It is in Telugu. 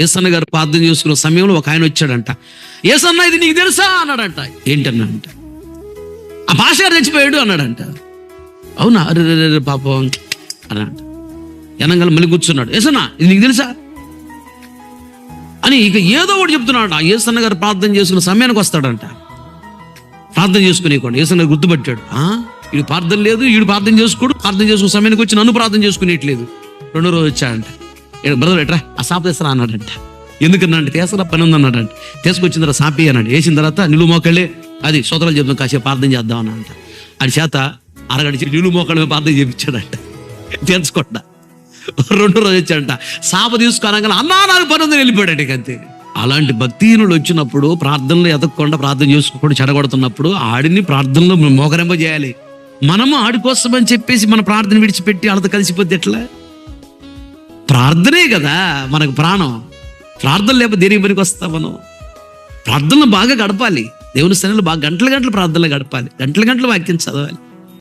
యేసన్న గారు ప్రార్థన చేసుకున్న సమయంలో ఒక ఆయన వచ్చాడంట. యేసన్న ఇది నీకు తెలుసా అన్నాడంట. ఏంటన్నాడంట. ఆ భాష గారు చచ్చిపోయాడు అన్నాడంట. అవునా, అరే పాపం అన్నాడంట. ఎనంగల మళ్ళీ కూర్చున్నాడు. యేసన్న ఇది నీకు తెలుసా అని ఇక ఏదో ఒకటి చెప్తున్నాడు. ఆ యేసన్న గారు ప్రార్థన చేసుకున్న సమయానికి వస్తాడంట. ప్రార్థన చేసుకునేకోండి యేసన్న గారు గుర్తుపట్టాడు. వీడు ప్రార్థన లేదు, వీడు ప్రార్థన చేసుకోడు. ప్రార్థన చేసుకున్న సమయానికి వచ్చి నన్ను ప్రార్థన చేసుకునేట్లేదు. రెండో రోజు వచ్చాడంట. బ్రదర్ ఎట్రా ఆ సాప తెస్తారా అన్నాడంట. ఎందుకన్నాడంటే తీసరా పని ఉందన్నాడంట. తీసుకొచ్చిన తర్వాత సాపి అన్నాడు. వేసిన తర్వాత నిలువు మోకళ్ళే అది సోదరాలు చెప్తాం కాసేపు ప్రార్థన చేద్దాం అన్నాడంట. ఆడి చేత అరగడిచి నిలువు మోకళ్ళ ప్రార్థన చేయించాడంట. తెలుసుకోండి. రెండో రోజు వచ్చాడంట. సాప తీసుకురాగానే అన్నా నాకు పని ఉందని వెళ్ళిపోయాడు. అంతే. అలాంటి భక్తిహీనులు వచ్చినప్పుడు ప్రార్థనలు ఎదగకుండా ప్రార్థన చేసుకోకుండా చెడగొడుతున్నప్పుడు ఆడిని ప్రార్థనలో మోకరింపజేయాలి. మనము ఆడి కోసం అని చెప్పేసి మన ప్రార్థన విడిచిపెట్టి వాళ్ళతో కలిసిపోతే ఎట్లా? ప్రార్థనే కదా మనకు ప్రాణం. ప్రార్థన లేకపోతే దేనికి పనికి వస్తాం మనం? ప్రార్థనలు బాగా గడపాలి. దేవుని స్థానంలో బాగా గంటల ప్రార్థనలు గడపాలి. గంటల వాక్యం చదవాలి.